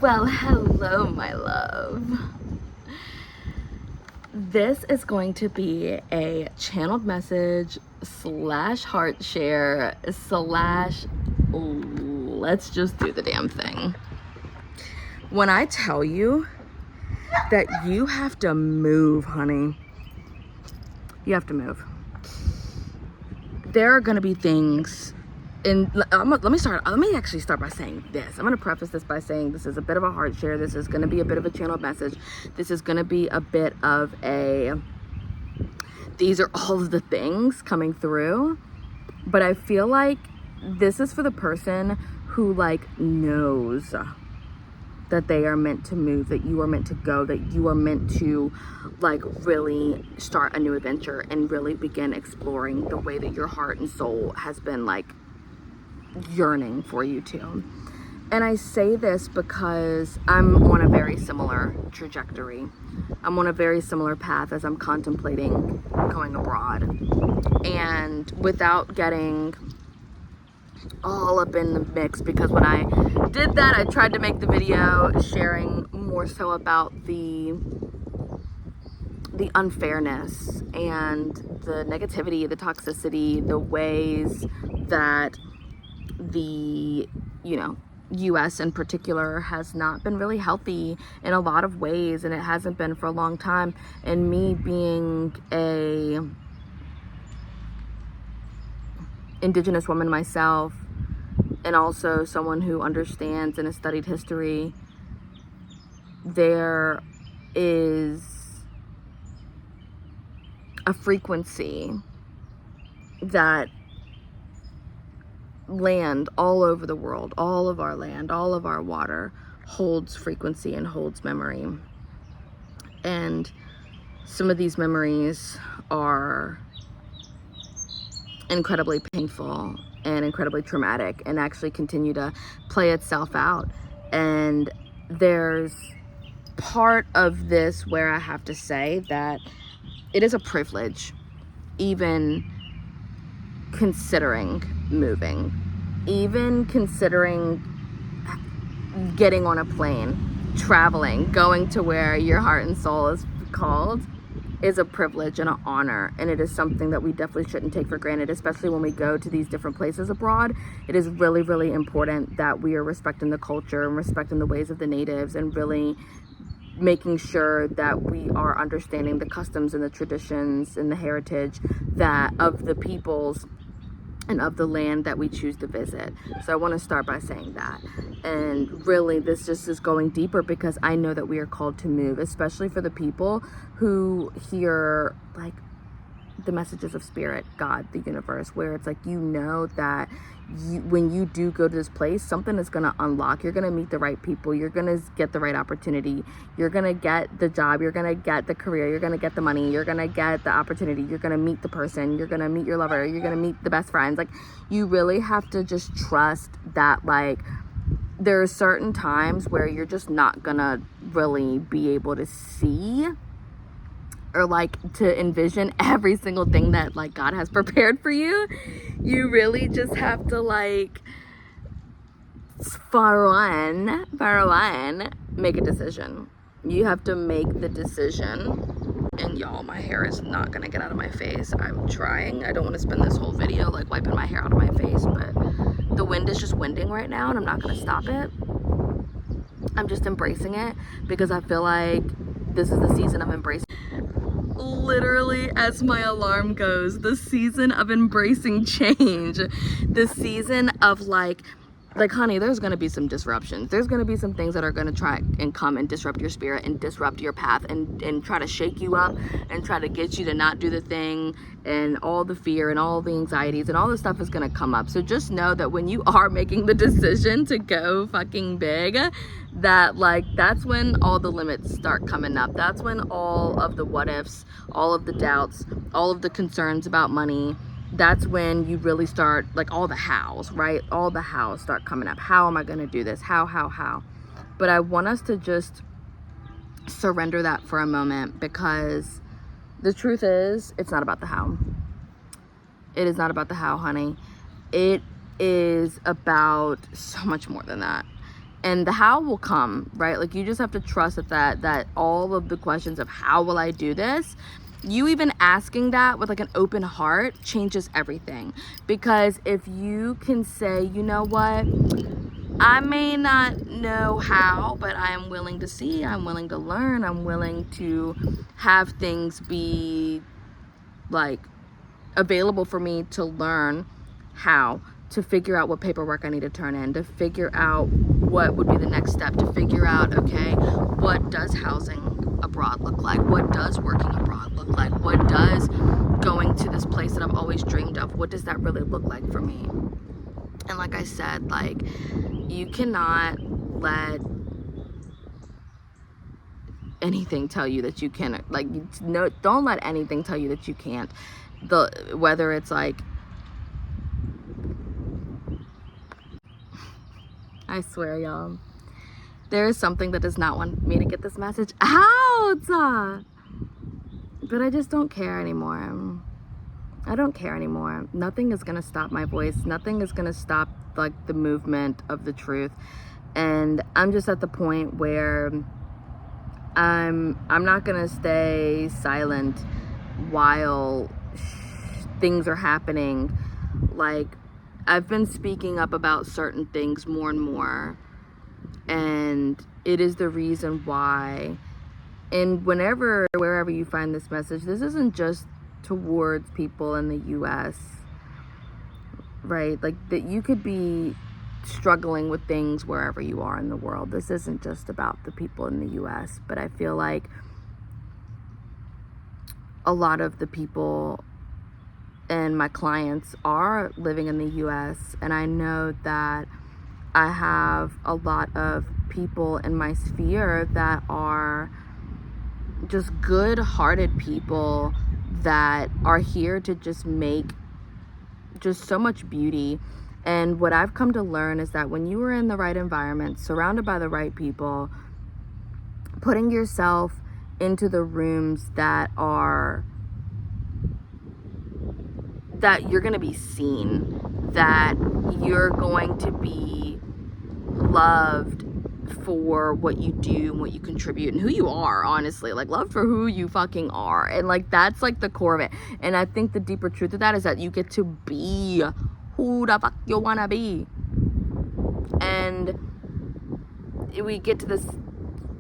Well, hello, my love. This is going to be a channeled message slash heart share slash let's just do the damn thing. When I tell you that you have to move, honey, you have to move. There are going to be things. And let me actually start by saying this. I'm going to preface this by saying this is a bit of a heart share. This is going to be a bit of a channeled message. This is going to be a bit of these are all of the things coming through. But I feel like this is for the person who knows that they are meant to move, that you are meant to go, that you are meant to really start a new adventure and really begin exploring the way that your heart and soul has been yearning for you to. And I say this because I'm on a very similar trajectory. I'm on a very similar path as I'm contemplating going abroad. And without getting all up in the mix, because when I did that, I tried to make the video sharing more so about the unfairness and the negativity, the toxicity, the ways that the US in particular has not been really healthy in a lot of ways, and it hasn't been for a long time. And me being a Indigenous woman myself, and also someone who understands and has studied history, there is a frequency that land all over the world, all of our land, all of our water holds frequency and holds memory. And some of these memories are incredibly painful and incredibly traumatic and actually continue to play itself out. And there's part of this where I have to say that it is a privilege even considering moving, even considering getting on a plane, traveling, going to where your heart and soul is called, is a privilege and an honor. And it is something that we definitely shouldn't take for granted, especially when we go to these different places abroad. It is really, really important that we are respecting the culture and respecting the ways of the natives, and really making sure that we are understanding the customs and the traditions and the heritage that of the peoples and of the land that we choose to visit. So I want to start by saying that. And really, this just is going deeper because I know that we are called to move, especially for the people who hear the messages of spirit, God, the universe, where it's that when you do go to this place, something is going to unlock. You're going to meet the right people. You're going to get the right opportunity. You're going to get the job. You're going to get the career. You're going to get the money. You're going to get the opportunity. You're going to meet the person. You're going to meet your lover. You're going to meet the best friends. You really have to just trust that, there are certain times where you're just not going to really be able to see or to envision every single thing that God has prepared for you. You really just have to for one, make a decision. You have to make the decision. And y'all, my hair is not gonna get out of my face. I'm trying. I don't want to spend this whole video wiping my hair out of my face, but the wind is just winding right now, and I'm not gonna stop it. I'm just embracing it because I feel like this is the season of embracing. Literally, as my alarm goes, the season of embracing change, the season of honey, there's going to be some disruptions. There's going to be some things that are going to try and come and disrupt your spirit and disrupt your path and try to shake you up and try to get you to not do the thing, and all the fear and all the anxieties and all this stuff is going to come up. So just know that when you are making the decision to go fucking big, that that's when all the limits start coming up. That's when all of the what ifs, all of the doubts, all of the concerns about money, that's when you really start all the hows, right? All the hows start coming up. How am I going to do this? How? But I want us to just surrender that for a moment, because the truth is, it's not about the how. It is not about the how, honey. It is about so much more than that. And the how will come, right? Like, you just have to trust that all of the questions of how will I do this, you even asking that with like an open heart changes everything. Because if you can say, you know what, I may not know how, but I am willing to see, I'm willing to learn, I'm willing to have things be like available for me to learn how, to figure out what paperwork I need to turn in, to figure out what would be the next step, to figure out, okay, what does housing abroad look like? What does working abroad look like? What does going to this place that I've always dreamed of, what does that really look like for me? And like I said, like, you cannot let anything tell you that you can, like, no, don't let anything tell you that you can't. Whether it's like, I swear, y'all, there is something that does not want me to get this message out, but I just don't care anymore. I don't care anymore. Nothing is gonna stop my voice. Nothing is gonna stop like the movement of the truth. And I'm just at the point where I'm not gonna stay silent while things are happening. Like, I've been speaking up about certain things more and more, and it is the reason why. And wherever you find this message, this isn't just towards people in the US, right? Like, that you could be struggling with things wherever you are in the world. This isn't just about the people in the US, but I feel like a lot of the people and my clients are living in the US, and I know that I have a lot of people in my sphere that are just good-hearted people that are here to just make just so much beauty. And what I've come to learn is that when you are in the right environment, surrounded by the right people, putting yourself into the rooms that you're going to be seen, that you're going to be loved for what you do and what you contribute and who you are, honestly, like, loved for who you fucking are. And like, that's like the core of it. And I think the deeper truth of that is that you get to be who the fuck you wanna be. And we get to this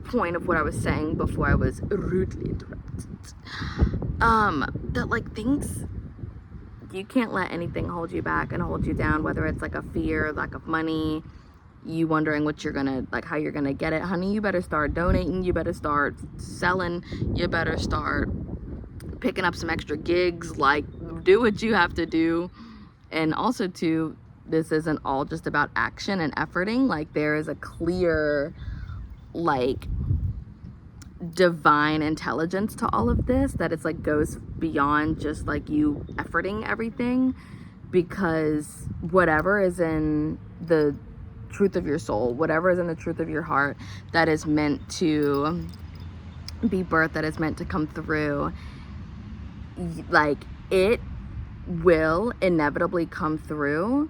point of what I was saying before I was rudely interrupted, that like, things, you can't let anything hold you back and hold you down, whether it's like a fear, lack of money, you wondering what you're gonna, like, how you're gonna get it. Honey, you better start donating, you better start selling, you better start picking up some extra gigs, like, do what you have to do. And also too, this isn't all just about action and efforting. Like, there is a clear, like, divine intelligence to all of this, that it's like goes beyond just like you efforting everything, because whatever is in the truth of your soul, whatever is in the truth of your heart, that is meant to be birthed, that is meant to come through, like, it will inevitably come through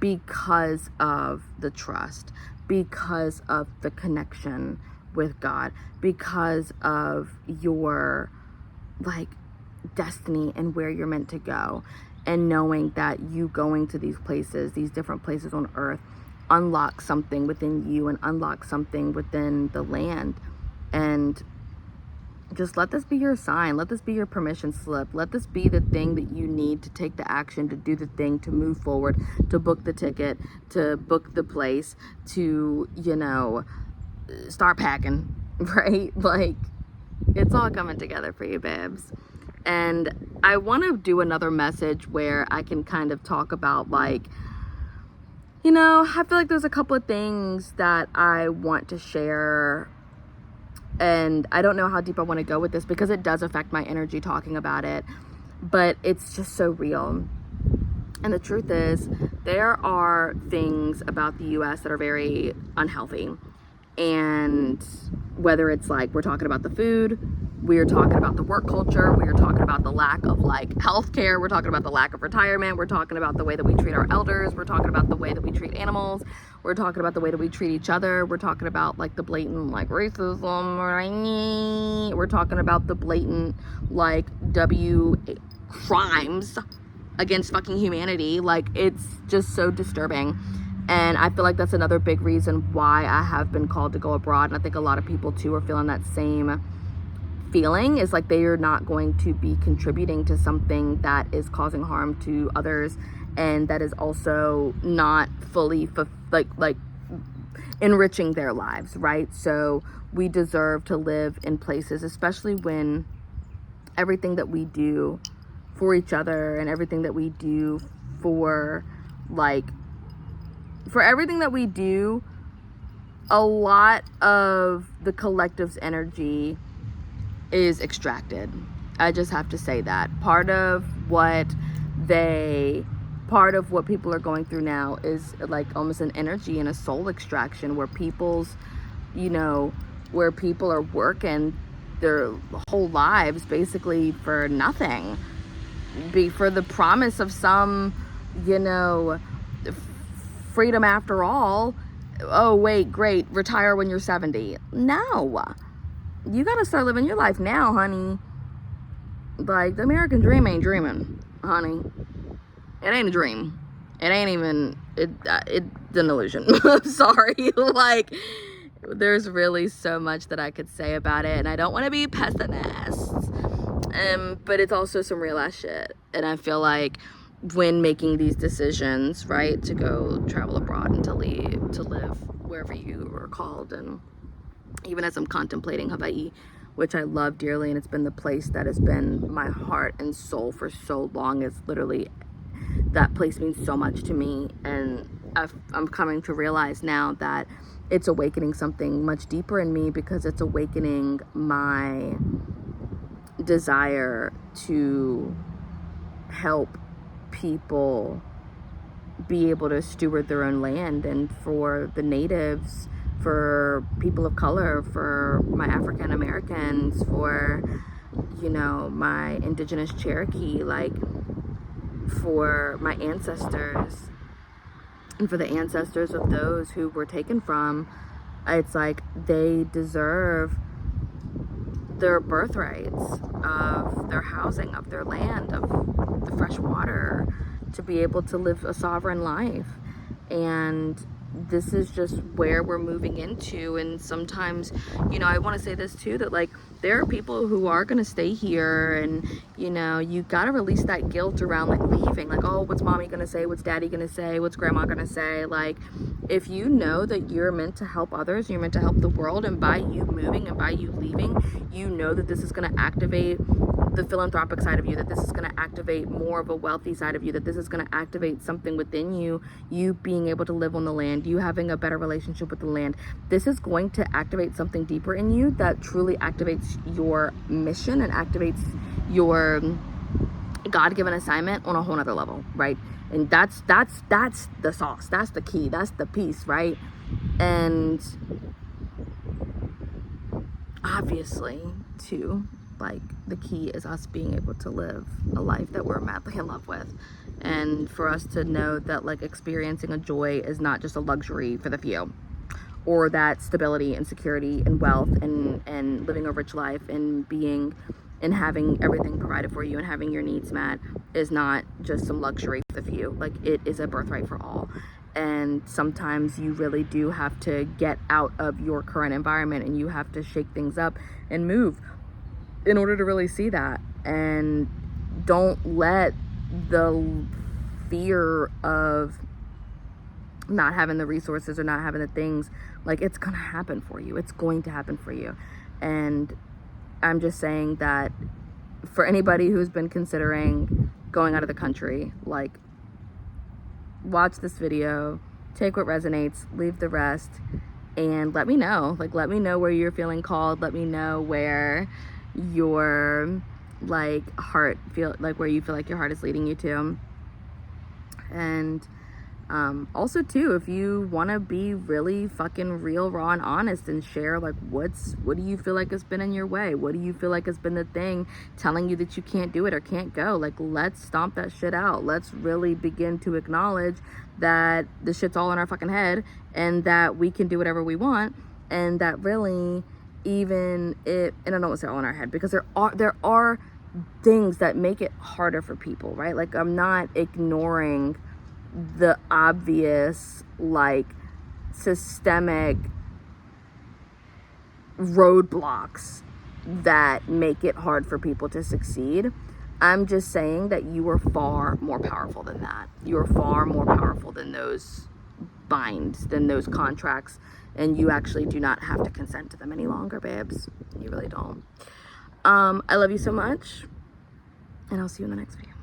because of the trust, because of the connection with God, because of your like destiny and where you're meant to go, and knowing that you going to these places, these different places on earth, unlock something within you and unlock something within the land. And just let this be your sign, let this be your permission slip, let this be the thing that you need to take the action, to do the thing, to move forward, to book the ticket, to book the place, to, you know, start packing, right? Like, it's all coming together for you, babes. And I want to do another message where I can kind of talk about, like, you know, I feel like there's a couple of things that I want to share, and I don't know how deep I want to go with this because it does affect my energy talking about it, but it's just so real. And the truth is, there are things about the US that are very unhealthy. And whether it's like, we're talking about the food, We are talking about the work culture. We are talking about the lack of like healthcare. We're talking about the lack of retirement. We're talking about the way that we treat our elders. We're talking about the way that we treat animals. We're talking about the way that we treat each other. We're talking about like the blatant like racism. We're talking about the blatant like crimes against fucking humanity. Like, it's just so disturbing. And I feel like that's another big reason why I have been called to go abroad. And I think a lot of people too are feeling that same feeling, is like they are not going to be contributing to something that is causing harm to others, and that is also not fully like enriching their lives, right? So we deserve to live in places, especially when everything that we do for each other and everything that we do for everything that we do, a lot of the collective's energy is extracted. I just have to say that. Part of what people are going through now is like almost an energy and a soul extraction, where where people are working their whole lives basically for nothing, for the promise of some, freedom after all. Oh wait, great, retire when you're 70. No, you gotta start living your life now, honey. Like, the American dream ain't dreaming, honey. It ain't a dream. It ain't even, it's an illusion. I'm sorry. Like, there's really so much that I could say about it, and I don't want to be pessimist. But it's also some real ass shit. And I feel like when making these decisions, right, to go travel abroad and to live wherever you are called, and even as I'm contemplating Hawaii, which I love dearly, and it's been the place that has been my heart and soul for so long. It's literally, that place means so much to me, and I'm coming to realize now that it's awakening something much deeper in me, because it's awakening my desire to help people be able to steward their own land, and for the natives, for people of color, for my African Americans, for my indigenous Cherokee, like for my ancestors, and for the ancestors of those who were taken from. It's like they deserve their birthrights of their housing, of their land, of the fresh water, to be able to live a sovereign life. And this is just where we're moving into. And sometimes, I want to say this too, that like, there are people who are going to stay here, and you got to release that guilt around like leaving. Like, oh, what's mommy going to say? What's daddy going to say? What's grandma going to say? Like, if you know that you're meant to help others, you're meant to help the world, and by you moving and by you leaving, that this is going to activate the philanthropic side of you, that this is going to activate more of a wealthy side of you, that this is going to activate something within you, you being able to live on the land, you having a better relationship with the land. This is going to activate something deeper in you that truly activates your mission and activates your God-given assignment on a whole nother level, right? And that's the sauce, that's the key, that's the piece, right? And obviously too, like, the key is us being able to live a life that we're madly in love with, and for us to know that like experiencing a joy is not just a luxury for the few, or that stability and security and wealth and living a rich life and being and having everything provided for you and having your needs met is not just some luxury for the few. Like, it is a birthright for all. And sometimes you really do have to get out of your current environment, and you have to shake things up and move in order to really see that. And don't let the fear of not having the resources or not having the things, like, it's gonna happen for you. It's going to happen for you. And I'm just saying that for anybody who's been considering going out of the country, like, watch this video, take what resonates, leave the rest, and let me know. Like, let me know where you're feeling called. Let me know where your where you feel like your heart is leading you to. And Also too, if you want to be really fucking real, raw, and honest and share like what do you feel like has been in your way, what do you feel like has been the thing telling you that you can't do it or can't go, like let's stomp that shit out. Let's really begin to acknowledge that the shit's all in our fucking head and that we can do whatever we want, and that really, even if, and I don't want to say all in our head, because there are things that make it harder for people, right? Like I'm not ignoring the obvious like systemic roadblocks that make it hard for people to succeed. I'm just saying that you are far more powerful than that. You are far more powerful than those binds, than those contracts, and you actually do not have to consent to them any longer, babes. You really don't. I love you so much, and I'll see you in the next video.